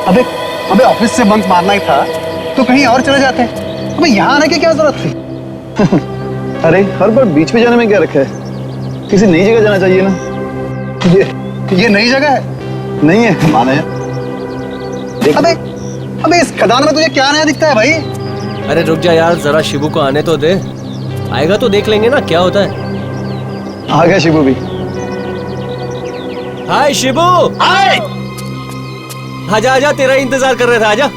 अबे अबे ऑफिस से बंक मारना ही था तो कहीं और चले जाते। अबे यहाँ आने की क्या जरूरत थी? अरे हर बार बीच में जाने में क्या रखा है, किसी नई जगह जाना चाहिए ना। ये नई जगह है? नहीं है माने। अबे अबे इस खदान में तुझे क्या नया दिखता है भाई? अरे रुक जा यार, जरा शिबू को आने तो दे, आएगा तो देख लेंगे ना क्या होता है। आ गया शिबू भी। हाय शिबू। हाय। आजा आजा, तेरा इंतजार कर रहे थे, आजा।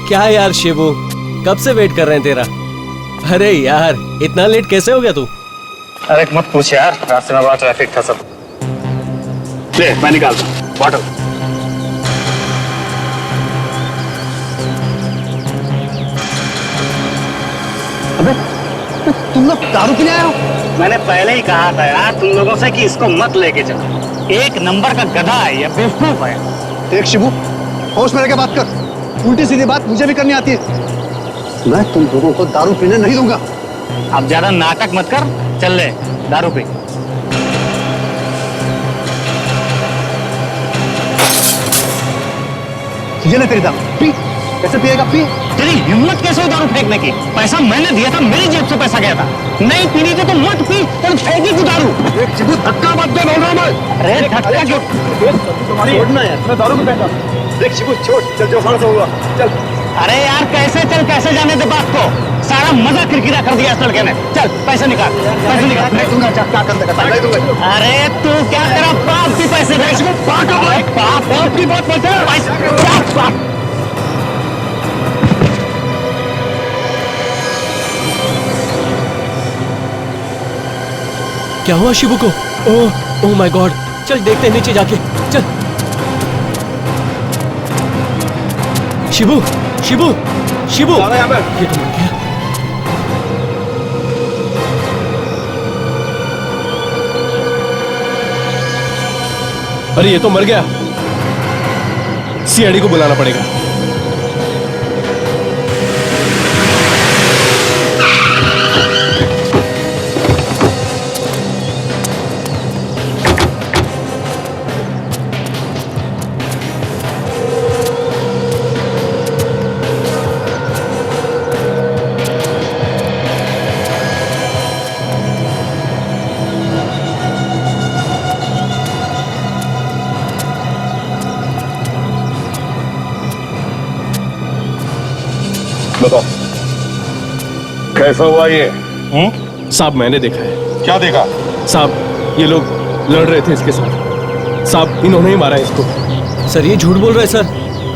क्या यार शिबू, कब से वेट कर रहे हैं तेरा। अरे यार इतना लेट कैसे हो गया तू? अरे मत पूछ यार, रास्ते में बड़ा ट्रैफिक था सब। ले मैं निकालता हूँ बॉटल। अबे तुम लोग दारू पीने आए हो? मैंने पहले ही कहा था यार तुम लोगों से कि इसको मत लेके चलो, एक नंबर का गधा है ये, बेवकूफ है। देख शिबू, होश में रह के बात कर, उल्टी सीधी बात मुझे भी करनी आती है। मैं तुम लोगों को दारू पीने नहीं दूंगा। अब ज्यादा नाटक मत कर, चल ले दारू पी। ये ले तेरी दारू, पी। कैसे पिएगा? पी। तेरी हिम्मत कैसे हो दारू फेंकने की? पैसा मैंने दिया था, मेरी जेब से पैसा गया था। नहीं पीनी थी तो मत पी, तो फेंकी तू दारू। शिबू धक्का मत दे, बोल रहा हूं मैं। अरे धक्का क्यों? छोड़ना यार, मैं दारू में बैठा। देख शिबू छोड़, चल जो खाना सा हुआ चल। अरे यार कैसे चल, कैसे जाने दे बात को, सारा मजा किरकिरा कर दिया इस लड़के ने। चल पैसे निकाल, पैसे निकाल। मैं दूंगा, क्या कर देगा? मैं दूंगा। अरे तू क्या, तेरा बाप भी पैसे भेज। बाप की बात बोलते हैं। क्या हुआ शिबू को? ओह माय गॉड, चल देखते हैं नीचे जाके, चल। शिबू शिबू शिबू, ये तो मर गया। अरे ये तो मर गया, सीआईडी को बुलाना पड़ेगा। बताओ कैसा हुआ ये? साहब मैंने देखा है। क्या देखा? साहब ये लोग लड़ रहे थे इसके साथ। साहब इन्होंने ही मारा इसको। सर ये झूठ बोल रहे हैं सर,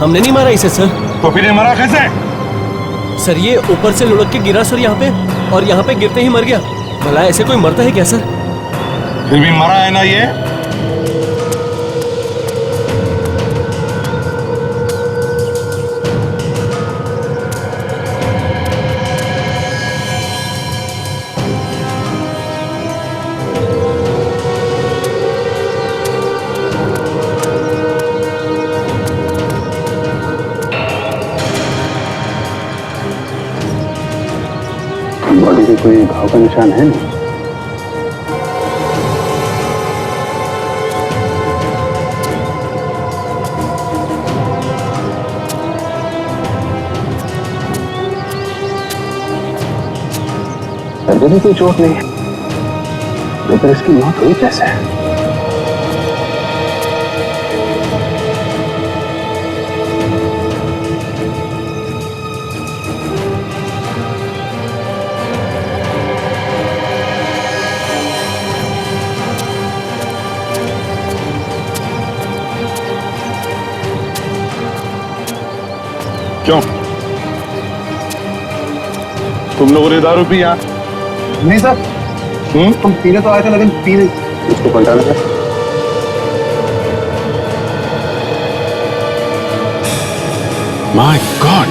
हमने नहीं मारा इसे सर। तो फिर ये मरा कैसे? सर ये ऊपर से लुढ़क के गिरा सर यहाँ पे, और यहाँ पे गिरते ही मर गया। भला ऐसे कोई मरता है क्या सर? फिर भी मरा है ना ये? बॉडी पे कोई घाव का निशान है नहीं? सर्जरी कोई चोट नहीं है, तो फिर इसकी मौत हुई कैसे? क्यों तुम लोगों ने दारू पिया? नहीं सर, तुम पीने तो आए थे लेकिन पी नहीं। इसको पलटा लगा। माय गॉड,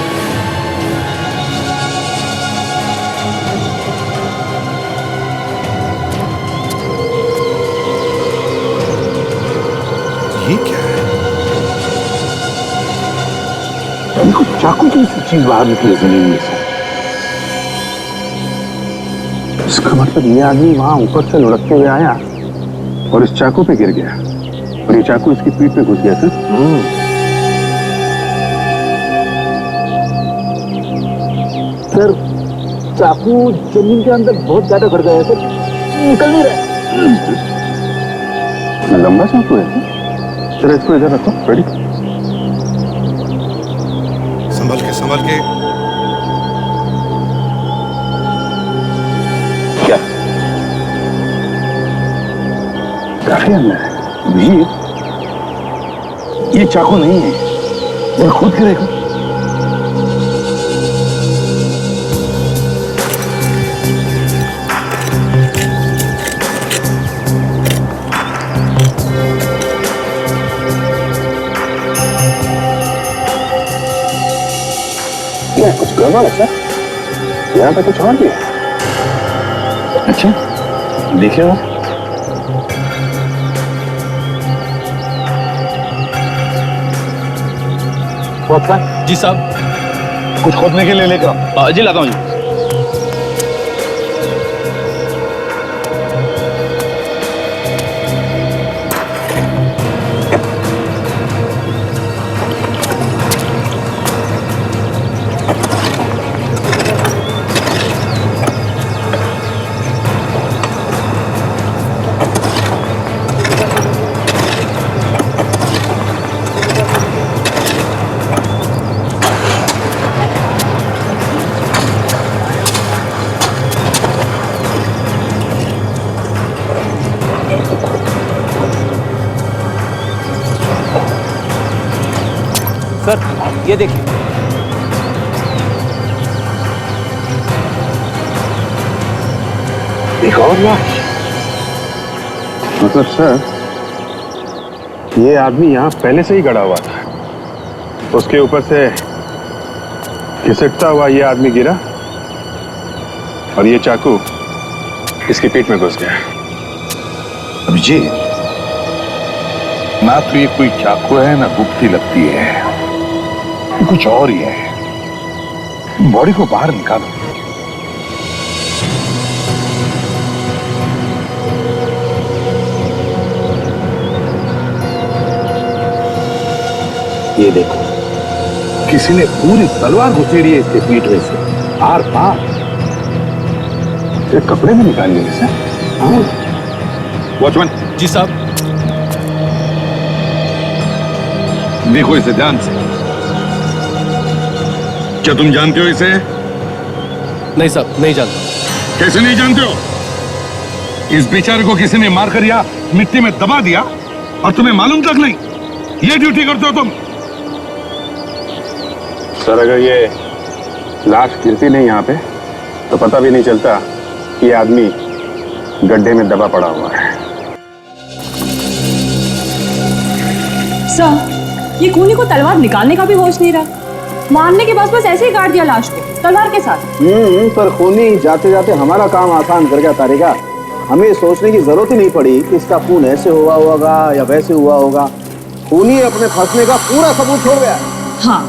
ये क्या है? देखो चाकू की चीज बाहर निकली जमीन में से। इसका मतलब ये आदमी वहां ऊपर से लुढ़कते हुए आया और इस चाकू पे गिर गया, और ये चाकू इसकी पीठ पे घुस गया था। सर चाकू जमीन के अंदर बहुत ज्यादा भर गया है सर, निकल नहीं रहा। लंबा चाकू है। चलो इसको इधर रखो। रेडी? संभल के संभल के। क्या काफी अंदर है वीर, ये चाकू नहीं है। और खुद के देखो। ये कुछ गड़बड़ है सर, यहाँ पे कुछ और भी है। अच्छा देखिए आप। जी साहब। कुछ खोदने के लिए लेकर आओ। जी लाता हूँ जी। सर ये देखिए। एक और लाश। मतलब सर ये आदमी यहाँ पहले से ही गड़ा हुआ था, उसके ऊपर से घिसटता हुआ ये आदमी गिरा और ये चाकू इसकी पीठ में घुस गया। अभिजीत, ना तो ये कोई चाकू है ना गुप्ती लगती है, ये कुछ और ही है। बॉडी को बाहर निकालो। ये देखो, किसी ने पूरी तलवार घुसेड़ी है इसके पीठ में से आर पार। ये कपड़े में निकाल लिए सर। वॉचमैन जी साहब। देखो इसे ध्यान से। क्या तुम जानते हो इसे? नहीं साहब, नहीं जानता। कैसे नहीं जानते हो? इस बेचारे को किसी ने मारकर या मिट्टी में दबा दिया और तुम्हें मालूम तक नहीं। ये ड्यूटी करते हो तुम? सर अगर ये लाश गिरती नहीं यहाँ पे तो पता भी नहीं चलता कि ये आदमी गड्ढे में दबा पड़ा हुआ है। सर, ये खूनी को तलवार निकालने का भी होश नहीं रहा। मारने के बाद बस ऐसे ही काट दिया लाश को तलवार के साथ। पर खूनी जाते जाते हमारा काम आसान कर गया तारिका। हमें सोचने की जरूरत ही नहीं पड़ी कि इसका खून ऐसे हुआ होगा या वैसे हुआ होगा। खूनी अपने फंसने का पूरा सबूत छोड़ गया। हाँ,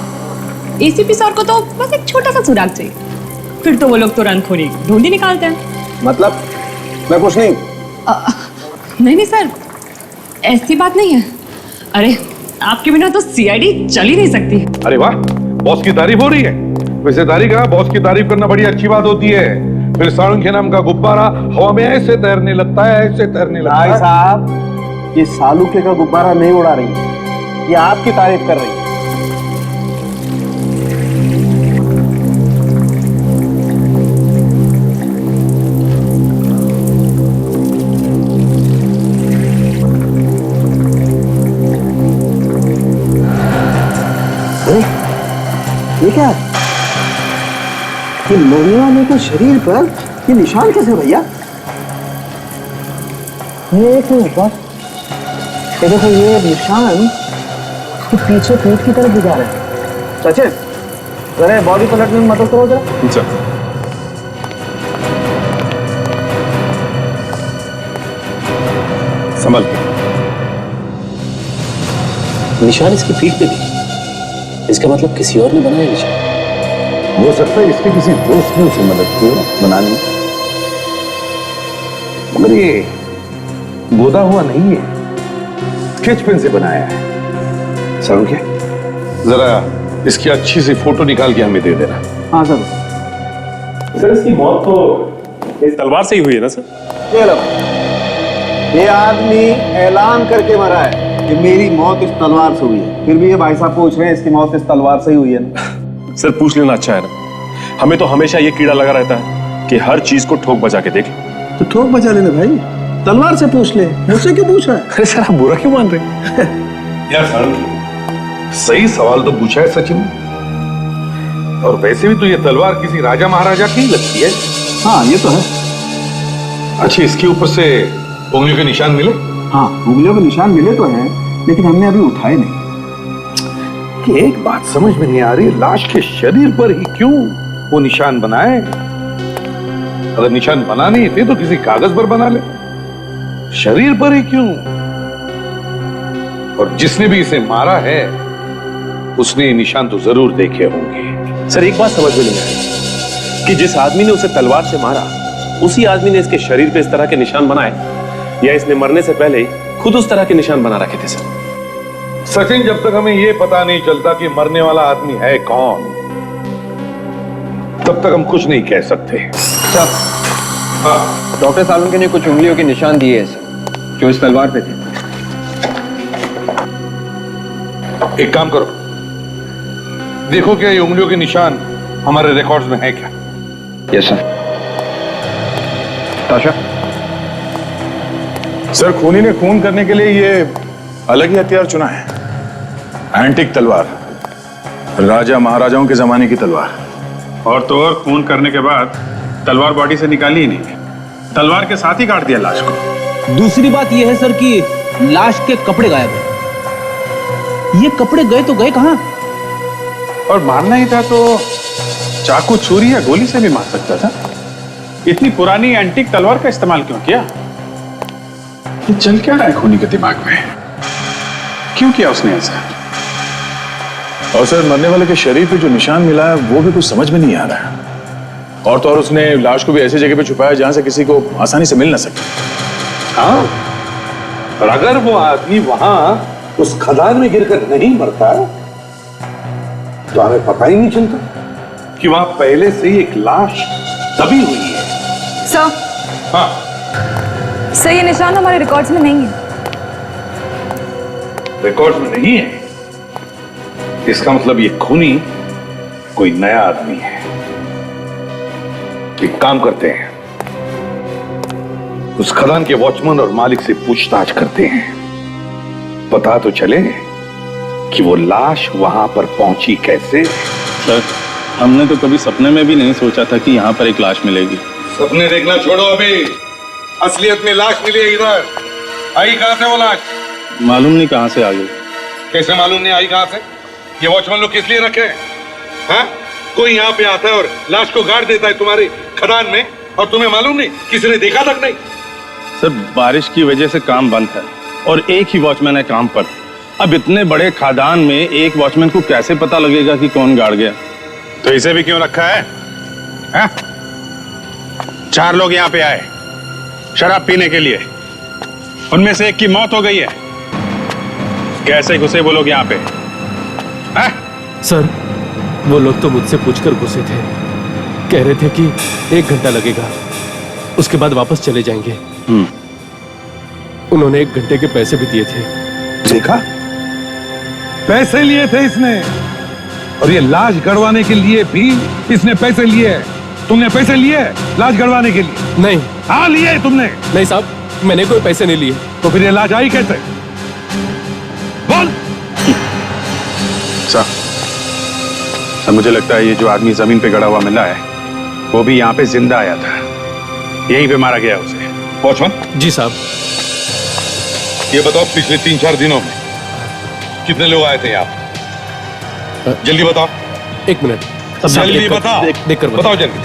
एसीपी सर को तो बस एक छोटा सा सुराग चाहिए, फिर तो वो लोग तुरंत खूनी ढूंढ ही निकालते हैं। मतलब मैं कुछ नहीं। नहीं सर, ऐसी बात नहीं है। अरे आपके बिना तो सीआईडी चल ही नहीं सकती। अरे वाह, बॉस की तारीफ हो रही है। वैसे तारिका, बॉस की तारीफ करना बड़ी अच्छी बात होती है। फिर सालुंखे नाम का गुब्बारा हवा में ऐसे तैरने लगता है, ऐसे तैरने लगता है। साहब, ये सालुखे का गुब्बारा नहीं उड़ा रही है, ये आपकी तारीफ कर रही है। ये क्या है? ये मरने वाले के शरीर पर ये निशान कैसे भैया? ये एक मिनट बस, ये देखो ये निशान कि पीछे पीठ की तरफ भी जा रहे हैं। सचिन, जरा बॉडी पलटने में मदद करो जरा। अच्छा। संभल के। निशान इसकी पीठ पे भी, इसका मतलब किसी और ने बनाया निशान। हो सकता है इसके किसी दोस्त ने उसे मदद की बनाने में, मगर ये गोदा हुआ नहीं है, स्केच पेन से बनाया है। सालुंखे, जरा इसकी अच्छी सी फोटो निकाल के हमें दे देना। हाँ सर। सर इसकी मौत तो इस तलवार से ही हुई है ना सर? ये लो, ये आदमी ऐलान करके मरा है कि मेरी मौत इस तलवार से हुई है, फिर भी ये भाई साहब पूछ रहे हैं इसकी मौत इस तलवार से ही हुई है ना? सर पूछ लेना अच्छा है ना, हमें तो हमेशा ये कीड़ा लगा रहता है कि हर चीज को ठोक बजा के देख ले। तो ठोक बजा लेना भाई, तलवार से पूछ ले, मुझसे क्यों पूछ रहा है? अरे सर आप बुरा क्यों मान रहे हैं? यार सारुण, सही सवाल तो पूछा है सचिन ने। और वैसे भी तो ये तलवार किसी राजा महाराजा की लगती है। हाँ ये तो है। अच्छा, इसके ऊपर से उंगलियों के निशान मिले? हाँ उंगलियों के निशान मिले तो हैं, लेकिन हमने अभी उठाए नहीं। कि एक बात समझ में नहीं आ रही, लाश के शरीर पर ही क्यों वो निशान बनाए? अगर निशान बनाने ही थे तो किसी कागज पर बना ले, शरीर पर ही क्यों? और जिसने भी इसे मारा है उसने ये निशान तो जरूर देखे होंगे। सर एक बात समझ में नहीं आई कि जिस आदमी ने उसे तलवार से मारा उसी आदमी ने इसके शरीर पे इस तरह के निशान बनाए, या इसने मरने से पहले ही खुद उस तरह के निशान बना रखे थे? सर सचिन, जब तक हमें यह पता नहीं चलता कि मरने वाला आदमी है कौन, तब तक हम कुछ नहीं कह सकते। हाँ, डॉक्टर सालुंखे ने कुछ उंगलियों के निशान दिए हैं सर, जो इस तलवार पे थे। एक काम करो, देखो क्या ये उंगलियों के निशान हमारे रिकॉर्ड्स में है क्या? Yes sir. ताशा, सर खूनी ने खून करने के लिए ये अलग ही हथियार चुना है, एंटिक तलवार, राजा महाराजाओं के जमाने की तलवार। और तो और खून करने के बाद तलवार बॉडी से निकाली ही नहीं, तलवार के साथ ही काट दिया लाश को। दूसरी बात यह है सर कि लाश के कपड़े गायब हैं। ये कपड़े गए तो गए कहां? और मारना ही था तो चाकू, छुरी या गोली से भी मार सकता था। इतनी पुरानी एंटीक तलवार का इस्तेमाल क्यों किया? ये चल क्या रहा है खूनी के दिमाग में? क्यों किया उसने ऐसा? और सर मरने वाले के शरीर पे जो निशान मिला है वो भी कुछ समझ में नहीं आ रहा है। और तो और उसने लाश को भी ऐसी जगह पे छुपाया जहां से किसी को आसानी से मिल ना सके। हाँ, और अगर वो आदमी वहां उस खदान में गिरकर नहीं मरता तो हमें पता ही नहीं चलता कि वहां पहले से ही एक लाश दबी हुई है। सर, हाँ, सर ये निशान हमारे रिकॉर्ड्स में नहीं है। रिकॉर्ड्स में नहीं है? इसका मतलब ये खूनी कोई नया आदमी है। एक काम करते हैं, उस खदान के वॉचमैन और मालिक से पूछताछ करते हैं, पता तो चले कि वो लाश वहां पर पहुंची कैसे। सर हमने तो कभी सपने में भी नहीं सोचा था कि यहाँ पर एक लाश मिलेगी। सपने देखना छोड़ो, अभी असलियत में लाश मिली है। इधर आई कहां से वो लाश? मालूम नहीं कहां से आ गई। कैसे मालूम नहीं आई कहां से? ये वॉचमैन लोग किस लिए रखे हैं? हाँ? कोई यहाँ पे आता है और लाश को गाड़ देता है तुम्हारे खदान में, और तुम्हें मालूम नहीं, किसी ने देखा तक नहीं। सर बारिश की वजह से काम बंद है और एक ही वॉचमैन है काम पर। अब इतने बड़े खदान में एक वॉचमैन को कैसे पता लगेगा कि कौन गाड़ गया? तो इसे भी क्यों रखा है? हा? 4 लोग यहाँ पे आए शराब पीने के लिए, उनमें से एक की मौत हो गई है। कैसे घुसे वो लोग यहाँ पे? हा? सर वो लोग तो मुझसे पूछकर घुसे थे, कह रहे थे कि 1 घंटा लगेगा, उसके बाद वापस चले जाएंगे। उन्होंने 1 घंटे के पैसे भी दिए थे। देखा, पैसे लिए थे इसने, और ये लाश गड़वाने के लिए भी इसने पैसे लिए हैं। तुमने पैसे लिए लाश गड़वाने के लिए? नहीं। हाँ लिए तुमने? नहीं साहब, मैंने कोई पैसे नहीं लिए। तो फिर ये लाश आई कैसे? बोल। सर मुझे लगता है ये जो आदमी जमीन पे गड़ा हुआ मिला है वो भी यहाँ पे जिंदा आया था, यहीं पे मारा गया उसे। वॉचमैन जी साहब। ये बताओ, पिछले 3-4 दिनों में कितने लोग आए थे यहाँ? जल्दी बताओ। 1 मिनट, जल्दी बताओ। देख कर बताओ जल्दी।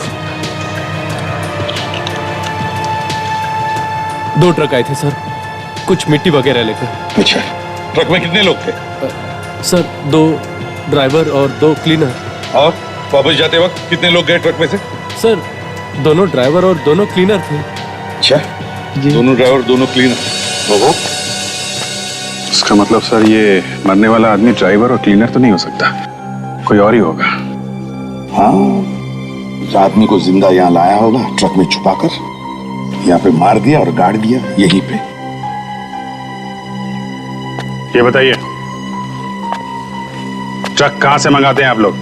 2 ट्रक आए थे सर, कुछ मिट्टी वगैरह लेकर। अच्छा, ट्रक में कितने लोग थे? सर 2 ड्राइवर और 2 क्लीनर। और वापस जाते वक्त कितने लोग गए ट्रक में से? सर दोनों ड्राइवर और दोनों क्लीनर थे। अच्छा, दोनों ड्राइवर दोनों क्लीनर। इसका मतलब सर ये मरने वाला आदमी ड्राइवर और क्लीनर तो नहीं हो सकता, कोई और ही होगा। हाँ, उस आदमी को जिंदा यहाँ लाया होगा, ट्रक में छुपाकर यहाँ पे मार दिया और गाड़ दिया यहीं पे। ये बताइए, ट्रक कहां से मंगाते हैं आप लोग?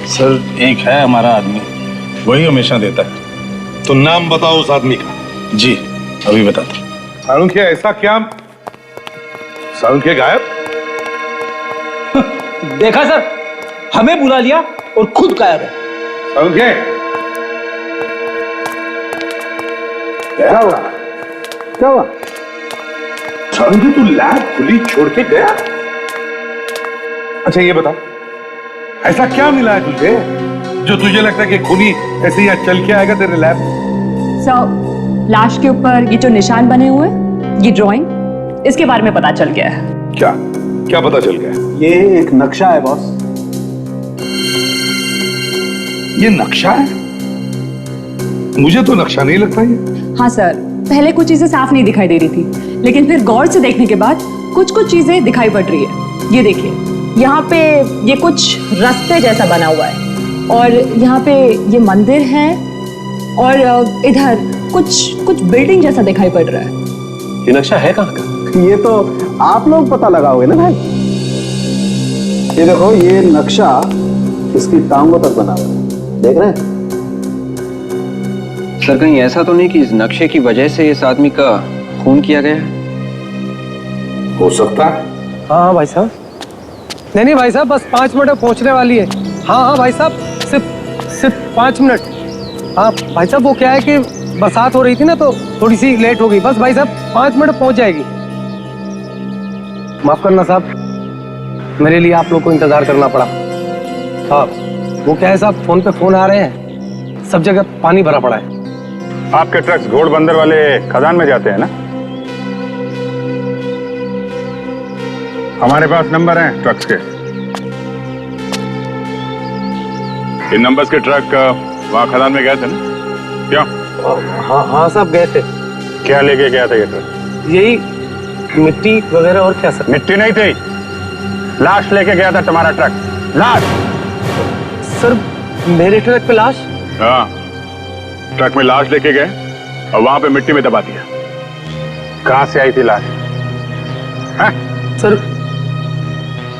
सर एक है हमारा आदमी, वही हमेशा देता है। तो नाम बताओ उस आदमी का। जी अभी बताता हूँ। सालुंखे, ऐसा क्या? सालुंखे गायब? देखा सर, हमें बुला लिया और खुद गायब है। सालुंखे, क्या हुआ? क्या हुआ? सालुंखे, तू लैब खुली छोड़ के गया? अच्छा ये बता, ऐसा क्या मिला है तुझे जो तुझे लगता है कि खूनी ऐसे ही चल के आएगा तेरे लैब? सर, लाश के ऊपर ये जो निशान बने हुए, ये ड्राइंग, इसके बारे में पता चल गया है। क्या क्या पता चल गया? ये एक नक्शा है बॉस। ये नक्शा है? मुझे तो नक्शा नहीं लगता ये। हाँ सर, पहले कुछ चीजें साफ नहीं दिखाई दे रही थी, लेकिन फिर गौर से देखने के बाद कुछ कुछ चीजें दिखाई पड़ रही है। ये देखिए, यहाँ पे ये कुछ रास्ते जैसा बना हुआ है, और यहाँ पे ये मंदिर है, और इधर कुछ बिल्डिंग जैसा दिखाई पड़ रहा है। ये नक्शा है कहाँ का? ये तो आप लोग पता लगाओगे ना भाई। ये देखो, ये नक्शा इसकी टांगों तक बना हुआ है, देख रहे हैं? सर कहीं ऐसा तो नहीं कि इस नक्शे की वजह से इस आदमी का खून किया गया है? हो सकता है। हाँ भाई साहब। नहीं भाई साहब, बस 5 मिनट में पहुंचने वाली है। हाँ भाई साहब, सिर्फ 5 मिनट। हाँ भाई साहब, वो क्या है कि बरसात हो रही थी ना, तो थोड़ी सी लेट हो गई। बस भाई साहब 5 मिनट पहुंच जाएगी। माफ करना साहब, मेरे लिए आप लोग को इंतजार करना पड़ा। हाँ वो क्या है साहब, फोन पे फोन आ रहे हैं, सब जगह पानी भरा पड़ा है। आपके ट्रक्स घोड़बंदर वाले खदान में जाते हैं ना? हमारे पास नंबर हैं ट्रक्स के। इन नंबर्स के ट्रक वहां खदान में गए थे ना? क्यों? हाँ साहब, गए थे। क्या लेके गया था ये ट्रक? यही मिट्टी वगैरह। और क्या सर? मिट्टी नहीं थी, लाश लेके गया था तुम्हारा ट्रक। लाश? सर मेरे ट्रक पे लाश? हाँ, ट्रक में लाश लेके गए और वहां पे मिट्टी में दबा दिया। कहां से आई थी लाश? हाँ? सर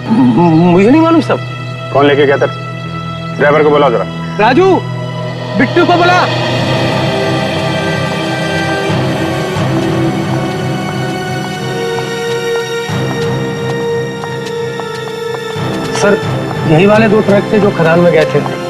मुझे नहीं मालूम साहब। कौन लेके गया था? ड्राइवर को बुलाओ जरा। राजू, बिट्टू को बुला। सर यही वाले 2 ट्रक थे जो खदान में गए थे।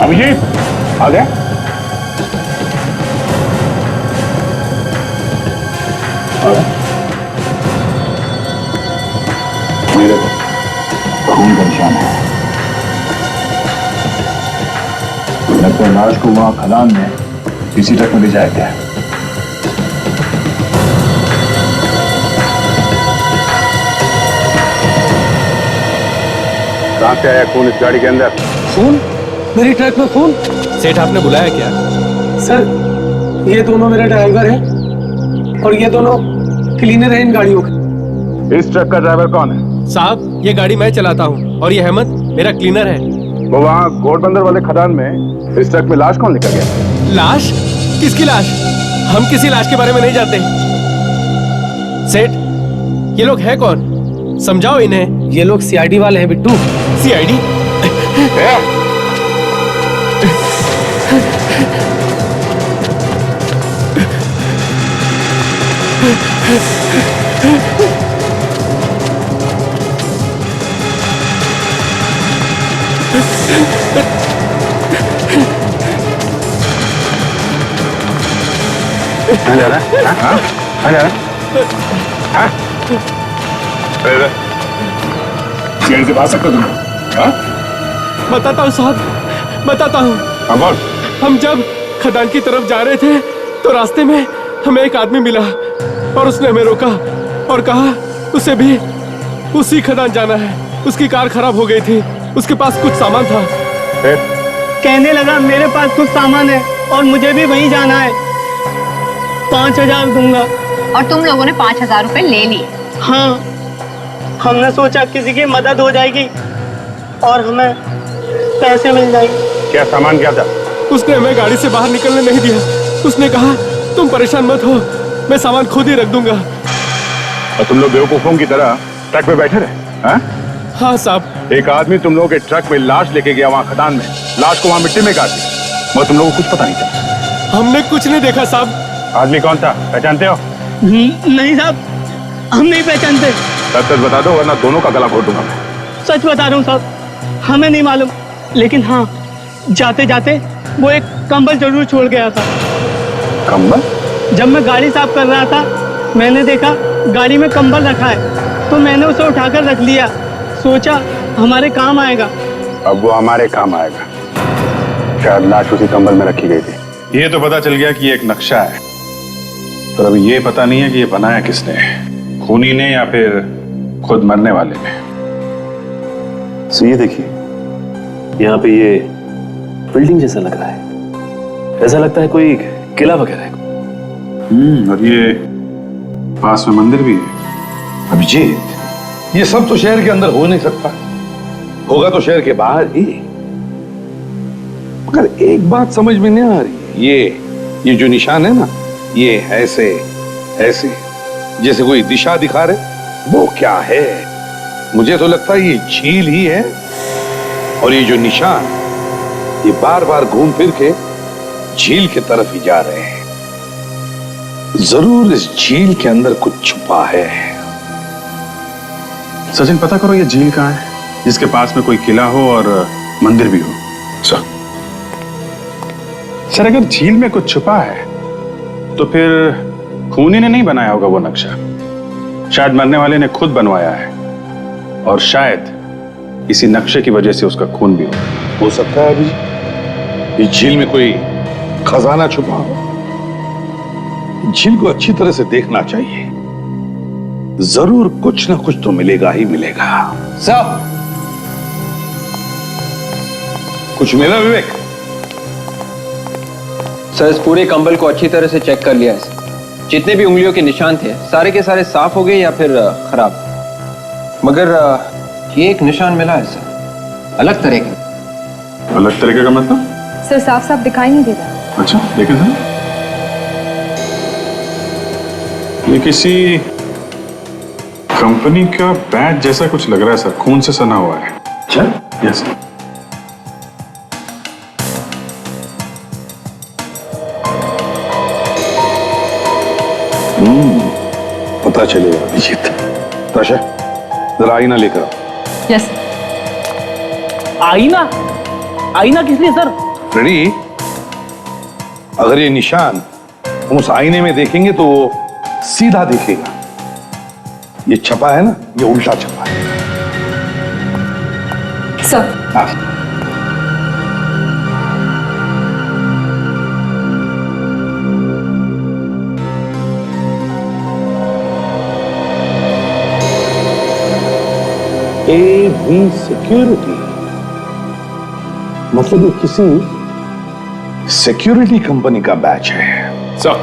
अभिजीत आ गया? मेरे खून का निशान है। लगता है लाश को वहां खदान में किसी ट्रक में ले जाया गया। कहां से आया खून इस गाड़ी के अंदर? खून? मेरी ट्रक में खून? सेठ आपने बुलाया क्या? सर ये दोनों मेरे ड्राइवर हैं और ये दोनों क्लीनर हैं इन गाड़ियों के। इस ट्रक का ड्राइवर कौन है? साहब ये गाड़ी मैं चलाता हूँ और ये अहमद मेरा क्लीनर है। वो वहाँ घोड़बंदर वाले खदान में इस ट्रक में लाश कौन लेकर गया? लाश? किसकी लाश? हम किसी लाश के बारे में नहीं जानते। सेठ, ये लोग है कौन? समझाओ इन्हें। ये लोग सीआईडी वाले हैं बिट्टू। सीआईडी? कहाँ जा रहा है? हाँ? कहाँ जा रहा है? हाँ? अरे, जेल से भाग सकते तुम? हाँ? बताता हूँ साहब, बताता हूँ। हाँ बोल। हम जब खदान की तरफ जा रहे थे तो रास्ते में हमें एक आदमी मिला और उसने हमें रोका और कहा उसे भी उसी खदान जाना है। उसकी कार खराब हो गई थी, उसके पास कुछ सामान था। कहने लगा मेरे पास कुछ सामान है और मुझे भी वहीं जाना है, 5,000 दूंगा। और तुम लोगों ने 5,000 रुपए ले लिए? हाँ, हमने सोचा किसी की मदद हो जाएगी और हमें पैसे मिल जाएंगे। क्या सामान क्या था? उसने हमें गाड़ी से बाहर निकलने नहीं दिया। उसने कहा तुम परेशान मत हो, मैं सामान खुद ही रख दूंगा। और तुम लोग बेवकूफों की तरह ट्रक में बैठे रहे? हाँ? हाँ साहब। एक आदमी तुम लोगों के ट्रक में लाश लेके गया वहां खदान में, लाश को वहां मिट्टी में गाड़ दी, मगर तुम लोगों को कुछ पता नहीं चला। हमने कुछ नहीं देखा साहब। आदमी कौन था, पहचानते हो? नहीं साहब, हम नहीं पहचानते। सच सच बता दो वरना दोनों का गला घोट दूंगा मैं। सच बता रहा हूँ साहब, हमें नहीं मालूम, लेकिन हाँ जाते जाते वो एक कंबल जरूर छोड़ गया था। कंबल? जब मैं गाड़ी साफ कर रहा था मैंने देखा गाड़ी में कंबल रखा है तो मैंने उसे उठाकर रख लिया, सोचा हमारे काम आएगा। अब वो हमारे काम आएगा। शायद लाश उसी कंबल में रखी गई थी। ये तो पता चल गया कि ये एक नक्शा है, पर अभी ये पता नहीं है कि ये बनाया किसने, खूनी ने या फिर खुद मरने वाले ने। सो ये देखिए, यहाँ पे ये बिल्डिंग जैसा लग रहा है, ऐसा लगता है कोई किला वगैरह है। और ये पास में मंदिर भी है। अभिजीत, ये सब तो शहर के अंदर हो नहीं सकता, होगा तो शहर के बाहर ही। मगर एक बात समझ में नहीं आ रही है, ये जो निशान है ना, ये ऐसे ऐसे जैसे कोई दिशा दिखा रहे, वो क्या है? मुझे तो लगता है ये झील ही है, और ये जो निशान ये बार बार घूम फिर के झील की तरफ ही जा रहे हैं। जरूर इस झील के अंदर कुछ छुपा है। सचिन, पता करो ये झील कहाँ है, जिसके पास में कोई किला हो और मंदिर भी हो। सर अगर झील में कुछ छुपा है तो फिर खूनी ने नहीं बनाया होगा वो नक्शा, शायद मरने वाले ने खुद बनवाया है, और शायद इसी नक्शे की वजह से उसका खून भी हो सकता है अभी इस झील में कोई खजाना छुपा हो। झील को अच्छी तरह से देखना चाहिए, जरूर कुछ ना कुछ तो मिलेगा ही मिलेगा। साहब, कुछ मिला विवेक? सर इस पूरे कंबल को अच्छी तरह से चेक कर लिया है। जितने भी उंगलियों के निशान थे सारे के सारे साफ हो गए या फिर खराब, मगर ये एक निशान मिला है सर, अलग तरह का। अलग तरीके का मतलब? सर साफ साफ दिखाई नहीं दे रहा। अच्छा देखें सर, ये किसी कंपनी का बैच जैसा कुछ लग रहा है सर, खून से सना हुआ है। अच्छा, यस। पता चलेगा अभिजीत। ताशा, जरा आईना लेकर आओ। यस। आईना? आईना किस लिए सर? रेडी? अगर ये निशान हम उस आईने में देखेंगे तो वो सीधा दिखेगा, ये छपा है ना, ये उल्टा छपा है। सर AV सिक्योरिटी, मतलब ये किसी सिक्योरिटी कंपनी का बैच है। सर,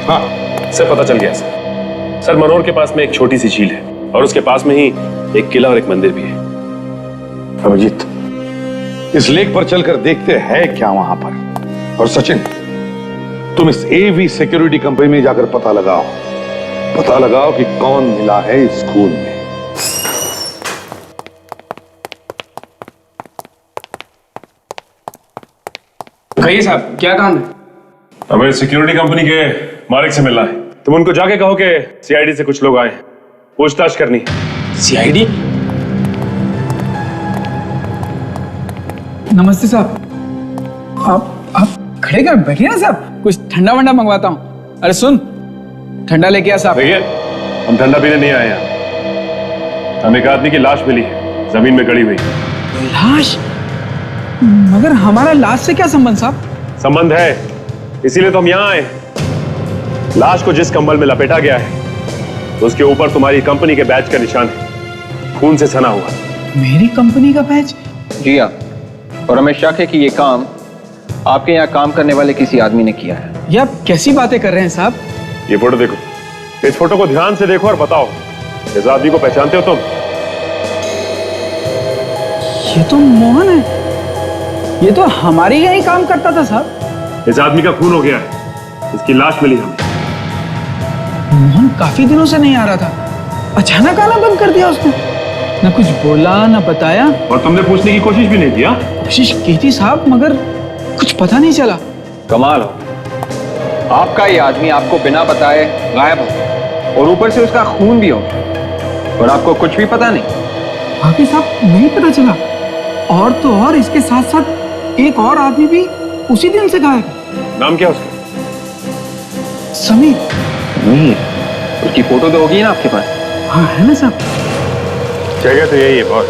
हाँ सर, पता चल गया सर। सर मनोर के पास में एक छोटी सी झील है और उसके पास में ही एक किला और एक मंदिर भी है। अभिजीत, इस लेक पर चलकर देखते हैं क्या वहां पर। और सचिन, तुम इस AV सिक्योरिटी कंपनी में जाकर पता लगाओ पता लगाओ कि कौन मिला है इस खून में। कहिए साहब, क्या काम है? हमें सिक्योरिटी कंपनी के मालिक से मिलना है। तुम उनको जाके कहो कि सीआईडी से कुछ लोग आए, पूछताछ करनी। सीआईडी? नमस्ते साहब। आप खड़े कर बैठिए ना साहब, कुछ ठंडा वंडा मंगवाता हूँ। अरे सुन, ठंडा लेके आ साहब। देखिए, हम ठंडा पीने नहीं आए यहाँ। हम एक आदमी की लाश मिली है, जमीन में गड़ी हुई। लाश? मगर हमारा लाश से क्या संबंध साहब? संबंध है, इसीलिए तो हम यहाँ आए। लाश को जिस कंबल में लपेटा गया है, तो उसके ऊपर तुम्हारी कंपनी के बैच का निशान है, खून से सना हुआ। मेरी कंपनी का बैच? जी हाँ, और हमें शक है कि ये काम आपके यहाँ काम करने वाले किसी आदमी ने किया है। ये आप कैसी बातें कर रहे हैं साहब? ये फोटो देखो, इस फोटो को ध्यान से देखो और बताओ, इस आदमी को पहचानते हो तुम? ये तो मोहन है, ये तो हमारे यहाँ ही काम करता था साहब। इस आदमी का खून हो गया है, इसकी लाश मिली हमें। मोहन काफी दिनों से नहीं आ रहा था, अचानक आना बंद कर दिया उसने। ना कुछ बोला ना बताया। और तुमने पूछने की कोशिश भी नहीं किया? कोशिश की थी साहब, मगर कुछ पता नहीं चला। कमाल हो, आपका ये आदमी आपको बिना बताए गायब हो, और ऊपर से उसका खून भी हो, और आपको कुछ भी पता नहीं। बाकी साहब नहीं पता चला, और तो और इसके साथ साथ एक और आदमी भी उसी दिन से गायब है। नाम क्या उसका? समीर। नहीं, उसकी फोटो तो होगी ना आपके पास? हाँ है ना साहब। जगह तो यही है बॉस,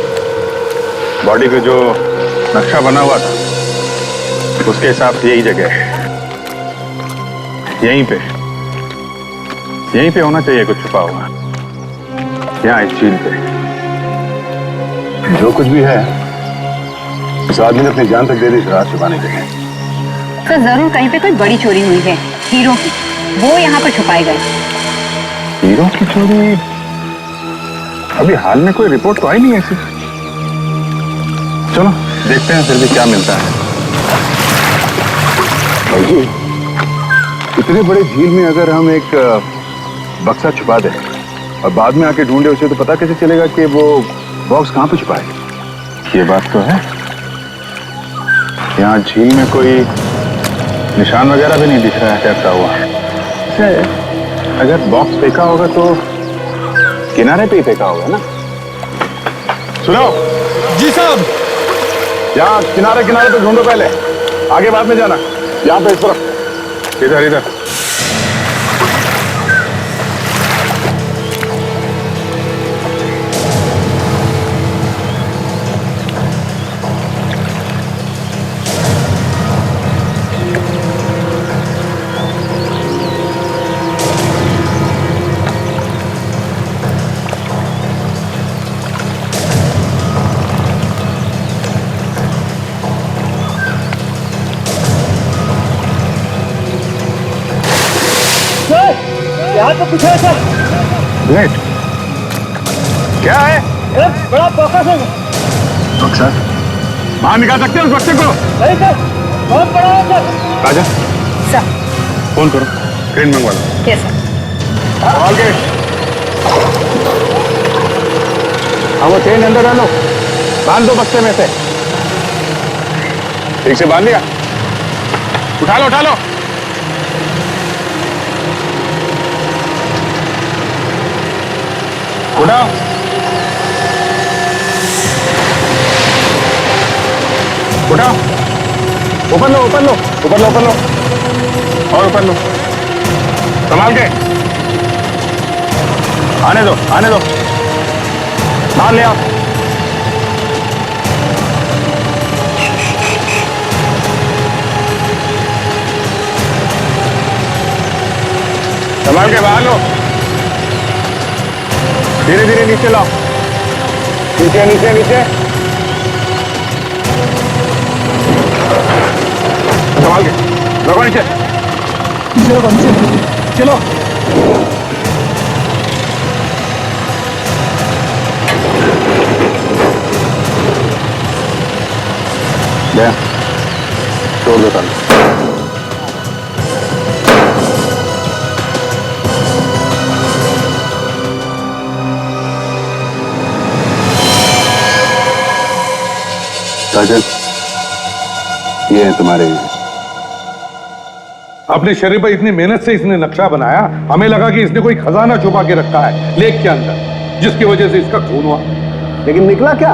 बॉडी पे जो नक्शा बना हुआ था उसके हिसाब से यही जगह है। यहीं पे होना चाहिए कुछ छुपा हुआ, यहाँ इस झील पे। जो कुछ भी है, इस आदमी ने अपनी जान तक दे दी राज छुपाने के लिए। तो जरूर कहीं पे कोई बड़ी चोरी हुई है हीरो की, वो यहाँ पर छुपाए गए। हीरो की चोरी? अभी हाल में कोई रिपोर्ट तो आई नहीं ऐसी। चलो देखते हैं फिर भी क्या मिलता है। भाई जी, इतने बड़े झील में अगर हम एक बक्सा छुपा दें और बाद में आके ढूंढे उसे, तो पता कैसे चलेगा कि वो बॉक्स कहाँ पे छुपा है? ये बात तो है, यहाँ झील में कोई निशान वगैरह भी नहीं दिख रहा है तैरता हुआ। अगर बॉक्स फेंका होगा तो किनारे पे ही फेंका होगा ना? सुनो जी साहब। यहाँ किनारे किनारे पे ढूंढो, पहले आगे बाद में जाना। यहाँ पे इस तरफ, इधर इधर। यहाँ तो कुछ है सर। वेट, क्या है? बड़ा बॉक्स है बक्सा बाहर निकाल सकते हैं उस बक्से को? नहीं सर, बहुत बड़ा है सर। राजा सर। फोन करो, ट्रेन मंगवा लो। Yes sir. संभाल के। हाँ वो ट्रेन अंदर डालो, बांध दो बक्से में से। ठीक से बांध लिया? उठा लो उठा लो। उठाओ। उठाओ, ऊपर लो ऊपर लो ऊपर लो ऊपर लो, और ऊपर लो, संभाल के। आने दो आने दो, बाहर ले आओ। संभाल के बाहर लो, धीरे धीरे नीचे लाओ, नीचे नीचे नीचे, संभाल के लगो नीचे। चलो छोड़ दो ताली। सर। काजल, ये है तुम्हारे। अपने शरीर पर इतनी मेहनत से इसने नक्शा बनाया, हमें लगा कि इसने कोई खजाना छुपा के रखा है लेक के अंदर, जिसकी वजह से इसका खून हुआ। लेकिन निकला क्या?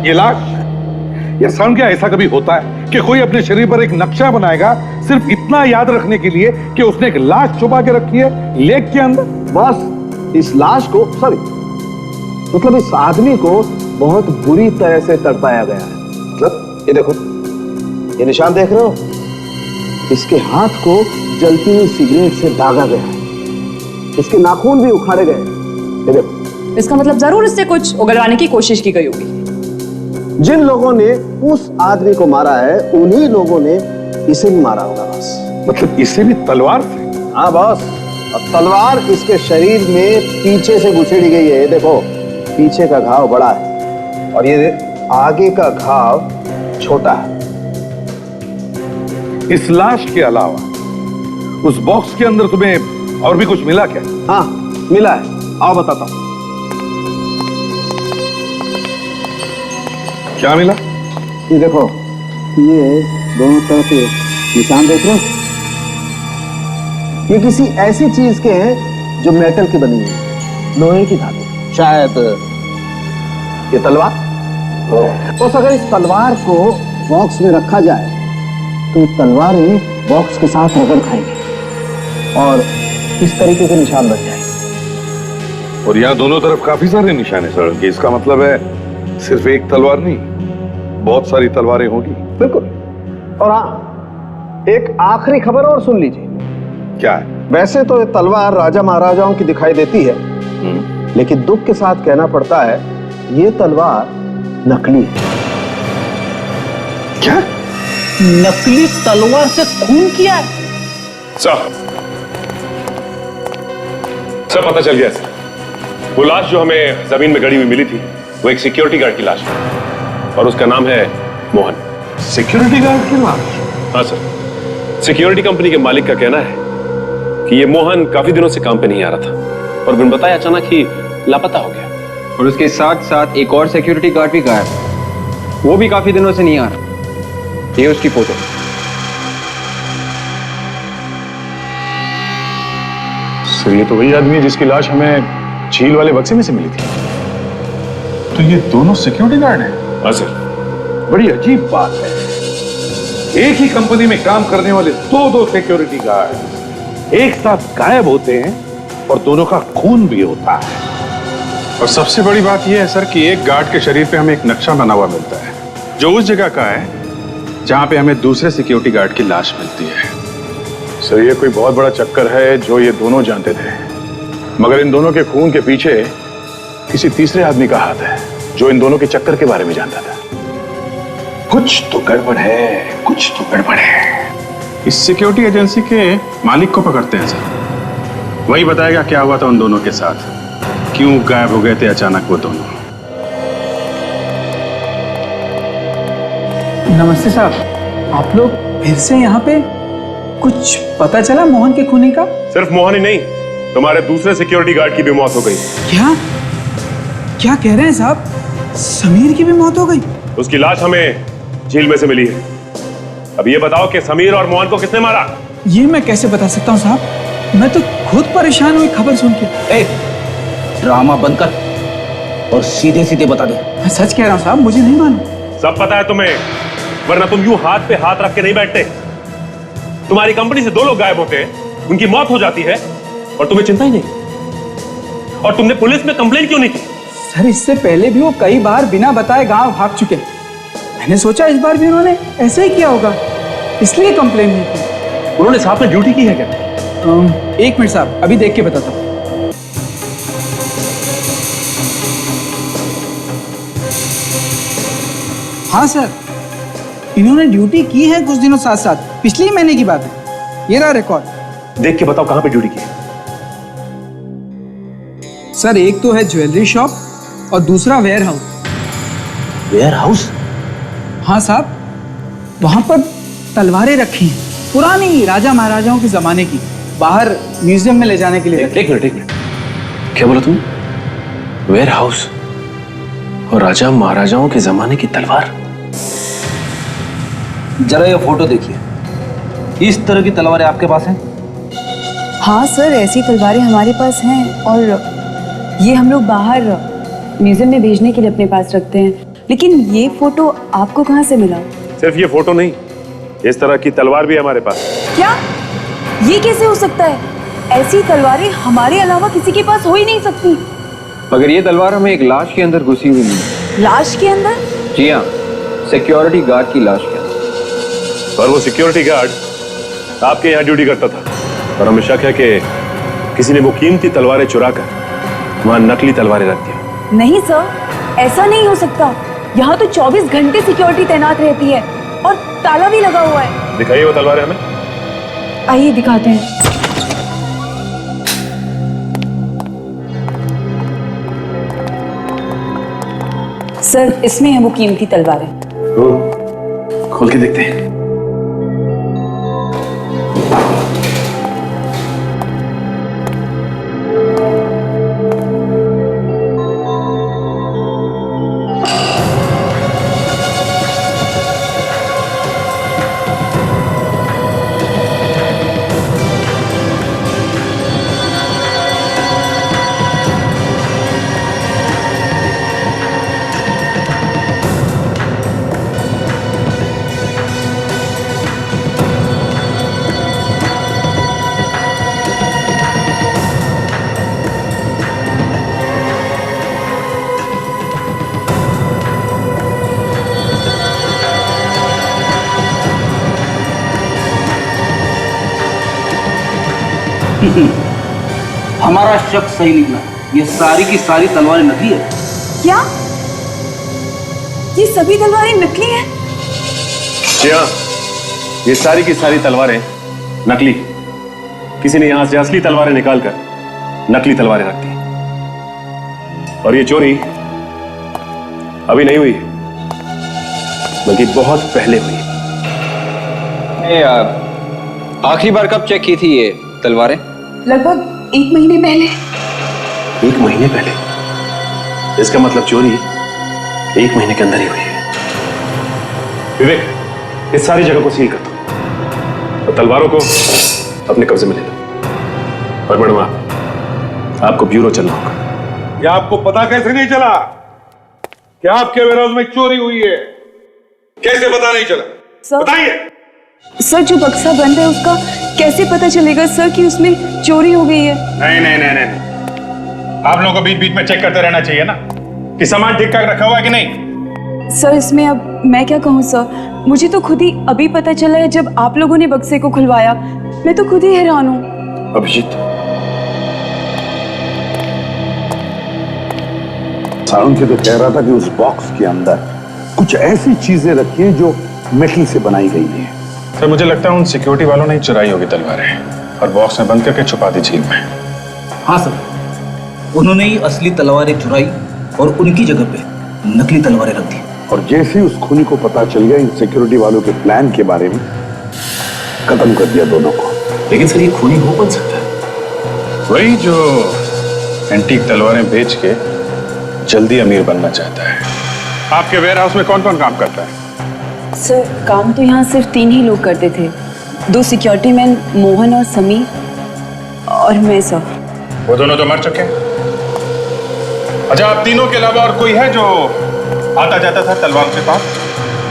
ये लाश। ये सम क्या ऐसा कभी होता है कि कोई अपने शरीर पर एक नक्शा बनाएगा सिर्फ इतना याद रखने के लिए कि उसने एक लाश छुपा के रखी है लेक के अंदर? बस इस लाश को, सॉरी मतलब इस आदमी को बहुत बुरी तरह से तड़पाया गया है। मतलब ये देखो, ये निशान देख रहे हो? इसके हाथ को जलती हुई सिगरेट से दागा गया है। इसके नाखून भी उखाड़े गए। ये देखो। इसका मतलब जरूर इससे कुछ उगलवाने की कोशिश की गई होगी। जिन लोगों ने उस आदमी को मारा है, उन्हीं लोगों ने इसे भी मारा होगा। बस मतलब इसे भी तलवार से? हाँ बॉस, और तलवार इसके शरीर में पीछे से घुसेड़ी गई है। ये देखो, पीछे का घाव बड़ा है और ये आगे का घाव छोटा है। इस लाश के अलावा उस बॉक्स के अंदर तुम्हें और भी कुछ मिला क्या? हाँ मिला है, आओ बताता हूं। क्या मिला? ये देखो, ये दोनों तरफ के निशान देख रहे हो? ये किसी ऐसी चीज के हैं जो मेटल की बनी है, लोहे की धातु। शायद ये तलवार। बस अगर इस तलवार को बॉक्स में रखा जाए तो तलवारें बॉक्स के साथ रगड़ खाएंगे और इस तरीके के निशान बन जाएंगे। और यहाँ दोनों तरफ काफी सारे निशान है सड़क के। इसका मतलब है सिर्फ एक तलवार नहीं, बहुत सारी तलवारें होगी। बिल्कुल। और हाँ, एक आखिरी खबर और सुन लीजिए। क्या है? वैसे तो ये तलवार राजा महाराजाओं की दिखाई देती है, लेकिन दुख के साथ कहना पड़ता है ये तलवार नकली है। क्या? नकली तलवार से खून किया है? सर पता चल गया सर। वो लाश जो हमें जमीन में गड़ी हुई मिली थी, वो एक सिक्योरिटी गार्ड की लाश है और उसका नाम है मोहन। सिक्योरिटी गार्ड की लाश? हाँ सर। सिक्योरिटी कंपनी के मालिक का कहना है कि ये मोहन काफी दिनों से काम पे नहीं आ रहा था और बिन बताए अचानक ही लापता हो गया। और उसके साथ साथ एक और सिक्योरिटी गार्ड भी गायब है, वो भी काफी दिनों से नहीं आ रहा। ये उसकी फोटो। सर ये तो वही आदमी है जिसकी लाश हमें झील वाले बक्से में से मिली थी। तो ये दोनों सिक्योरिटी गार्ड हैं? हाँ सर। बड़ी अजीब बात है, एक ही कंपनी में काम करने वाले दो सिक्योरिटी गार्ड एक साथ गायब होते हैं और दोनों का खून भी होता है। और सबसे बड़ी बात यह है सर कि एक गार्ड के शरीर पे हमें एक नक्शा बना हुआ मिलता है जो उस जगह का है जहां पे हमें दूसरे सिक्योरिटी गार्ड की लाश मिलती है। सर ये कोई बहुत बड़ा चक्कर है जो ये दोनों जानते थे, मगर इन दोनों के खून के पीछे किसी तीसरे आदमी का हाथ है जो इन दोनों के चक्कर के बारे में जानता था। कुछ तो गड़बड़ है, कुछ तो गड़बड़ है। इस सिक्योरिटी एजेंसी के मालिक को पकड़ते हैं सर, वही बताएगा क्या हुआ था उन दोनों के साथ, क्यों गायब हो गए थे अचानक वो दोनों। नमस्ते साहब, आप लोग फिर से यहाँ पे? कुछ पता चला मोहन के खूनी का? सिर्फ मोहन ही नहीं, तुम्हारे दूसरे सिक्योरिटी गार्ड की भी मौत हो गई। क्या क्या कह रहे हैं साहब? समीर की भी मौत हो गई? उसकी लाश हमें झील में से मिली है। अब ये बताओ कि समीर और मोहन को किसने मारा? ये मैं कैसे बता सकता हूँ साहब, मैं तो खुद परेशान हुई खबर सुन के। ड्रामा बंद कर और सीधे सीधे बता दे। मैं सच कह रहा हूँ साहब, मुझे नहीं मालूम। सब पता है तुम्हें, वरना तुम यूं हाथ पे हाथ रख के नहीं बैठते। तुम्हारी कंपनी से 2 लोग गायब होते हैं, उनकी मौत हो जाती है और तुम्हें चिंता ही नहीं। और तुमने पुलिस में कंप्लेंट क्यों नहीं की? सर इससे पहले भी वो कई बार बिना बताए गांव भाग चुके हैं। मैंने सोचा इस बार भी उन्होंने ऐसे ही किया होगा, इसलिए कंप्लेन नहीं की। उन्होंने साथ में ड्यूटी की है क्या? 1 मिनट साहब, अभी देख के बताता हूँ। हाँ सर, इन्होंने ड्यूटी की है कुछ दिनों साथ साथ, पिछले ही महीने की बात है। ये रहा रिकॉर्ड। देख के बताओ कहां पे ड्यूटी की है। सर एक तो है ज्वेलरी शॉप और दूसरा वेयर हाउस। Ware house? हाँ साहब, वहां पर तलवारें रखी हैं, पुरानी राजा महाराजाओं के जमाने की, बाहर म्यूजियम में ले जाने के लिए। एक मिनट, क्या बोला तुम? वेयर हाउस और राजा महाराजाओं के जमाने की तलवार? जरा ये फोटो देखिए। इस तरह की तलवारें आपके पास हैं? हाँ सर, ऐसी तलवारें हमारे पास हैं और ये हम लोग बाहर म्यूजियम में भेजने के लिए अपने पास रखते हैं। लेकिन ये फोटो आपको कहाँ से मिला? सिर्फ ये फोटो नहीं, इस तरह की तलवार भी है हमारे पास। क्या? ये कैसे हो सकता है? ऐसी तलवारें हमारे अलावा किसी के पास हो ही नहीं सकती। मगर ये तलवार हमें एक लाश के अंदर घुसी हुई मिली। लाश के अंदर? जी हाँ, सिक्योरिटी गार्ड की लाश के अंदर। और वो सिक्योरिटी गार्ड आपके यहाँ ड्यूटी करता था और हमें शक है कि किसी ने वो कीमती तलवारें चुराकर वहां नकली तलवारें रख दी। नहीं सर, ऐसा नहीं हो सकता। यहाँ तो 24 घंटे सिक्योरिटी तैनात रहती है और ताला भी लगा हुआ है। दिखाइए वो तलवारें हमें। आइए दिखाते हैं। सर, इसमें है वो कीमती तलवारें। खोल के देखते हैं। हमारा शक सही निकला। ये सारी की सारी तलवारें नकली है। क्या? ये सभी तलवारें नकली हैं? जी हाँ, ये सारी की सारी तलवारें नकली। किसी ने यहां से असली तलवारें निकालकर नकली तलवारें रख दी। और ये चोरी अभी नहीं हुई, बल्कि बहुत पहले हुई। आखिरी बार कब चेक की थी ये तलवारें? लगभग 1 महीने पहले। 1 महीने पहले? इसका मतलब चोरी 1 महीने के अंदर ही हुई है। विवेक, इस सारी जगह को सील कर दो और तलवारों को अपने कब्जे में ले लो। और मैडम, आपको ब्यूरो चलना होगा। ये आपको पता कैसे नहीं चला कि आपके वेयरहाउस में चोरी हुई है? कैसे पता नहीं चला? बताइए। सर, जो बक्सा बंद है उसका कैसे पता चलेगा सर कि उसमें चोरी हो गई है? नहीं। आप लोगों को बीच बीच में चेक करते रहना चाहिए ना कि सामान ठीक ठाक रखा हुआ है कि नहीं। सर, इसमें अब मैं क्या कहूँ सर, मुझे तो खुद ही अभी पता चला है जब आप लोगों ने बक्से को खुलवाया। मैं तो खुद ही हैरान हूँ। अभिजीत, साळुंखे तो कह रहा था कि उस बॉक्स के अंदर कुछ ऐसी चीजें रखी हैं जो मेटल से बनाई गई हैं। सर, मुझे लगता है उन सिक्योरिटी वालों ने चुराई होगी तलवारें और बॉक्स में बंद करके छुपा दी झील में। हाँ सर, उन्होंने ही असली तलवारें चुराई और उनकी जगह पे नकली तलवारें रख दी। और जैसे ही उस खूनी को पता चल गया इन सिक्योरिटी वालों के प्लान के बारे में, खत्म कर दिया दोनों को। लेकिन सर, ये खूनी हो कौन सकता है? वही जो एंटीक तलवारें बेच के जल्दी अमीर बनना चाहता है। आपके वेयरहाउस में कौन कौन काम करता है? सर, काम तो यहाँ सिर्फ 3 ही लोग करते थे। 2 सिक्योरिटी मैन, मोहन और समीर, और मैं सर। वो दोनों तो मर चुके हैं। अच्छा, आप तीनों के अलावा और कोई है जो आता जाता था तलवार के पास?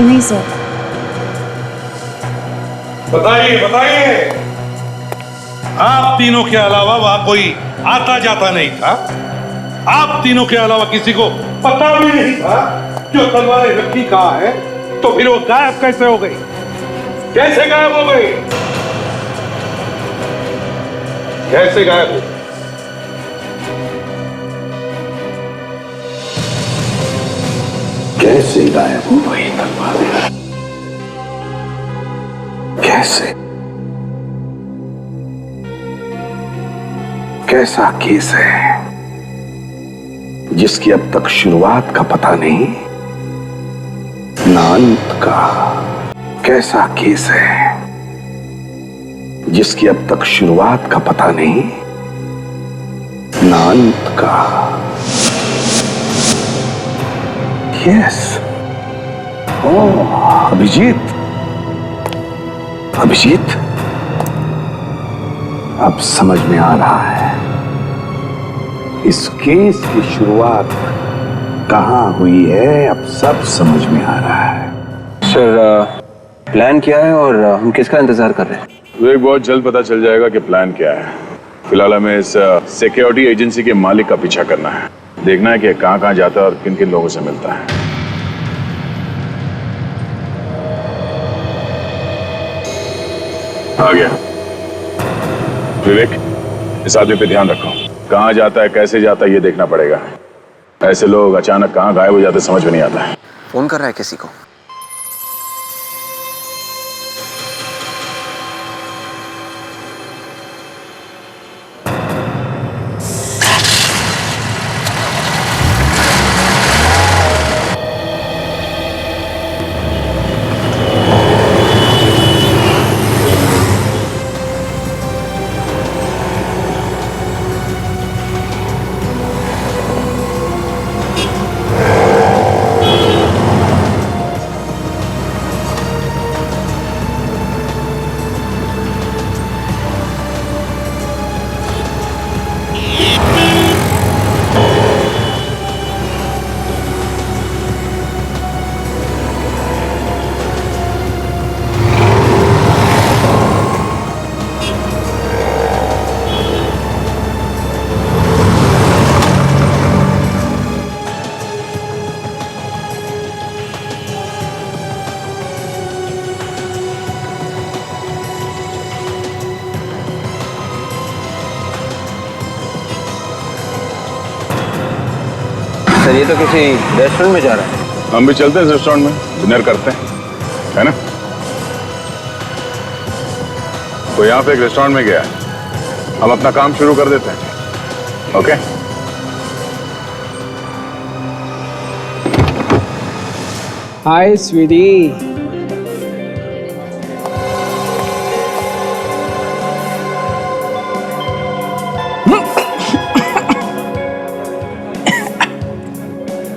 नहीं सर। बताइए। आप तीनों के अलावा वहां कोई आता जाता नहीं था? आप तीनों के अलावा किसी को पता भी नहीं था जो तलवारें रखी कहाँ है? तो फिर वो गायब कैसे हो गई? कैसे गायब हो गई? कैसे गायब हो? कैसे गायब हो गई तलवारें? कैसे? कैसा केस है जिसकी अब तक शुरुआत का पता नहीं, ना अंत का? कैसा केस है जिसकी अब तक शुरुआत का पता नहीं, ना अंत का? यस, ओह अभिजीत, अभिजीत, अब समझ में आ रहा है इस केस की शुरुआत कहां हुई है। अब सब समझ में आ रहा है। सर, प्लान क्या है और हम किसका इंतजार कर रहे हैं? विवेक, बहुत जल्द पता चल जाएगा कि प्लान क्या है। फिलहाल हमें इस सिक्योरिटी एजेंसी के मालिक का पीछा करना है, देखना है कि कहां जाता है और किन किन लोगों से मिलता है। आ गया। विवेक, इस आदमी पे ध्यान रखो, कहां जाता है, कैसे जाता है, ये देखना पड़ेगा। ऐसे लोग अचानक कहां गायब हो जाते समझ में नहीं आता है। फोन कर रहा है किसी को? सर, ये तो किसी रेस्टोरेंट में जा रहा है। हम भी चलते हैं रेस्टोरेंट में, डिनर करते हैं, है ना? तो यहाँ पे एक रेस्टोरेंट में गया है, हम अपना काम शुरू कर देते हैं। ओके? हाय स्वीटी।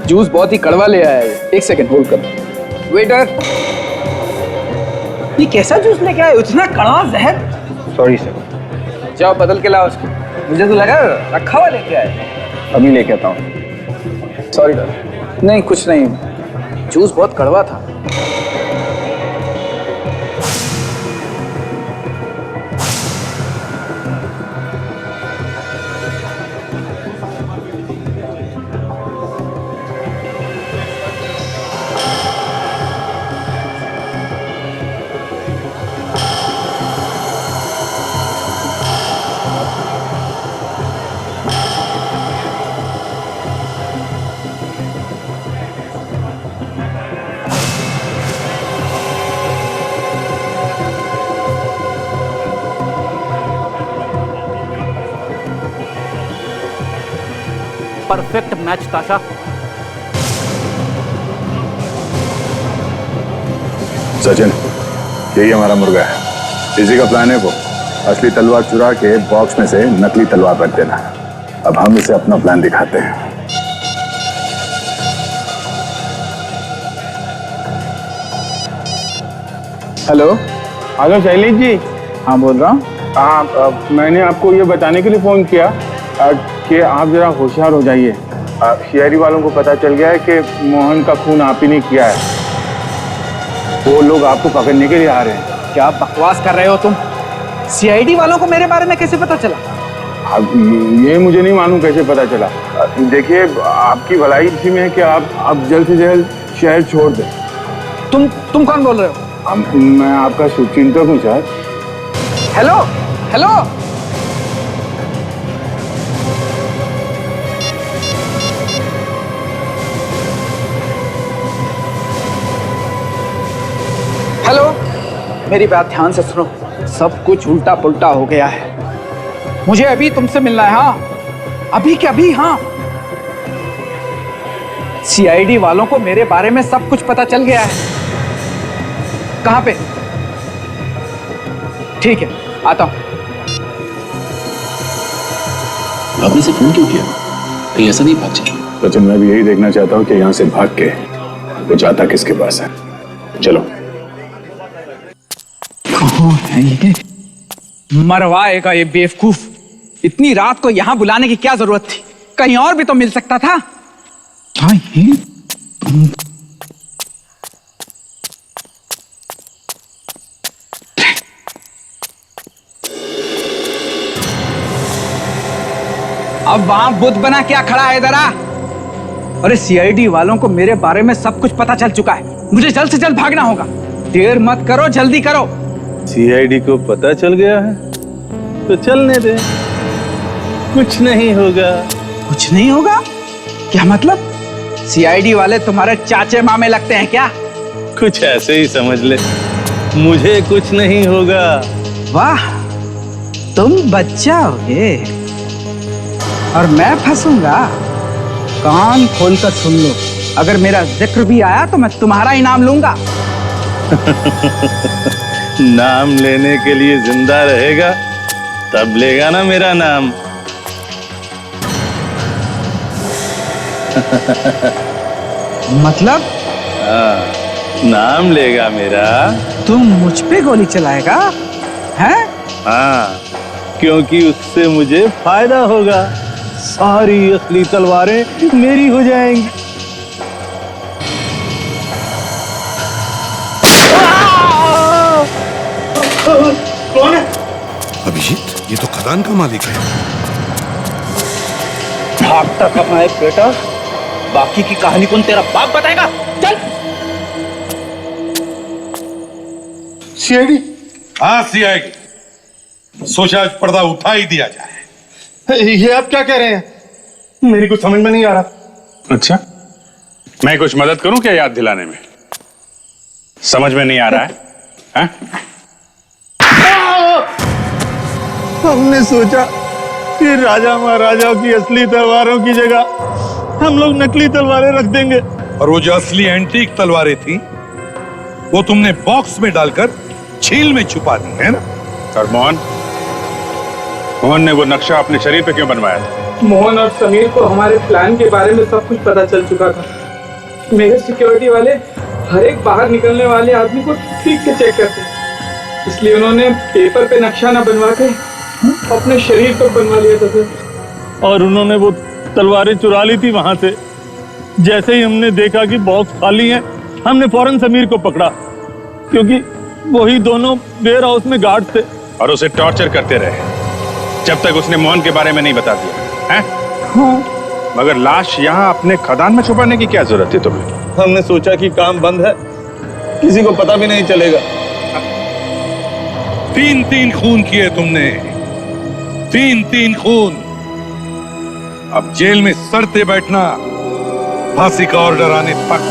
जूस बहुत ही कड़वा ले आया है। एक सेकंड होल्ड कर। वेटर, ये कैसा जूस लेके आए? इतना कड़वा जहर। Sorry sir. जाओ बदल के लाओ उसको। मुझे तो लगा रखा हुआ लेके आए। अभी लेके आता हूँ। सॉरी डर। नहीं कुछ नहीं, जूस बहुत कड़वा था। परफेक्ट मैच ताशा। सचिन, यही हमारा मुर्गा है। इसी का प्लान है वो असली तलवार चुरा के बॉक्स में से नकली तलवार रख देना। अब हम इसे अपना प्लान दिखाते हैं। Hello hello Shailesh ji. हाँ बोल रहा हूँ। हाँ, मैंने आपको ये बताने के लिए फ़ोन किया कि आप ज़रा होशियार हो जाइए। सीआईडी वालों को पता चल गया है कि मोहन का खून आप ही ने किया है। वो लोग आपको पकड़ने के लिए आ रहे हैं। क्या बकवास कर रहे हो तुम? सीआईडी वालों को मेरे बारे में कैसे पता चला? अब ये मुझे नहीं मालूम कैसे पता चला। देखिए, आपकी भलाई इसी में है कि आप जल्द से जल्द शहर छोड़ दें। तुम कौन बोल रहे हो? मैं आपका शुभचिंतक हूँ सर। हेलो हेलो, हेलो, मेरी बात ध्यान से सुनो। सब कुछ उल्टा पुल्टा हो गया है। मुझे अभी तुमसे मिलना है। हाँ, अभी के अभी। हाँ, सीआईडी वालों को मेरे बारे में सब कुछ पता चल गया है। कहां पे? ठीक है, आता हूं। आपने से फोन क्यों किया? कहीं ऐसा नहीं भाग जाए। सचिन, मैं भी यही देखना चाहता हूँ कि यहाँ से भाग के वो जाता किसके पास है। चलो। कौन है ये? मरवाएगा ये बेवकूफ। इतनी रात को यहां बुलाने की क्या जरूरत थी? कहीं और भी तो मिल सकता था। क्या ये? अब वहां बुद्ध बना क्या खड़ा है इधर आ? अरे सीआईडी वालों को मेरे बारे में सब कुछ पता चल चुका है। मुझे जल्द से जल्द भागना होगा। देर मत करो, जल्दी करो। सीआईडी को पता चल गया है तो चलने दे, कुछ नहीं होगा। कुछ नहीं होगा? क्या मतलब? सीआईडी वाले तुम्हारे चाचे मामे लगते हैं क्या? कुछ ऐसे ही समझ ले, मुझे कुछ नहीं होगा। वाह, तुम बच जाओगे और मैं फंसूंगा। कान खोलकर सुन लो, अगर मेरा जिक्र भी आया तो मैं तुम्हारा ही नाम लूंगा। नाम लेने के लिए जिंदा रहेगा तब लेगा ना मेरा नाम। मतलब? हाँ, नाम लेगा मेरा। तुम मुझ पे गोली चलाएगा? हैं? हाँ, क्योंकि उससे मुझे फायदा होगा। सारी असली तलवारें मेरी हो जाएंगी। कौन है? अभिजीत, ये तो खदान का मालिक है। भागता कब है बेटा? बाकी की कहानी कौन तेरा बाप बताएगा? चल। सीआईडी? हाँ सीआईडी। सोचा आज पर्दा उठा ही दिया जाए। ये आप क्या कह रहे हैं? मेरी कुछ समझ में नहीं आ रहा। अच्छा, मैं कुछ मदद करूं क्या याद दिलाने में? समझ में नहीं आ रहा है? हमने सोचा कि राजा महाराजाओं की असली तलवारों की जगह हम लोग नकली तलवारें रख देंगे। और वो जो असली एंटीक तलवारें थी वो तुमने बॉक्स में डालकर झील में छुपा दी है ना? और मोहन ने वो नक्शा अपने शरीर पे क्यों बनवाया था? मोहन और समीर को हमारे प्लान के बारे में सब कुछ पता चल चुका था। मेरे सिक्योरिटी वाले हर एक बाहर निकलने वाले आदमी को ठीक से चेक करते हैं, इसलिए उन्होंने पेपर पे नक्शा ना बनवा के अपने शरीर पर बनवा लिया था सर। और उन्होंने वो तलवारें चुरा ली थी वहां से। जैसे ही हमने देखा कि बॉक्स खाली है, हमने फौरन समीर को पकड़ा, क्योंकि वही दोनों वेयर हाउस में गार्ड थे। और उसे टॉर्चर करते रहे जब तक उसने मोहन के बारे में नहीं बता दिया, हैं? हाँ। मगर लाश यहाँ अपने खदान में छुपाने की क्या जरूरत थी तुम्हें? हमने सोचा कि काम बंद है, किसी को पता भी नहीं चलेगा। 3-3 खून किए तुमने, 3-3 खून। अब जेल में सड़ते बैठना, फांसी का ऑर्डर आने तक।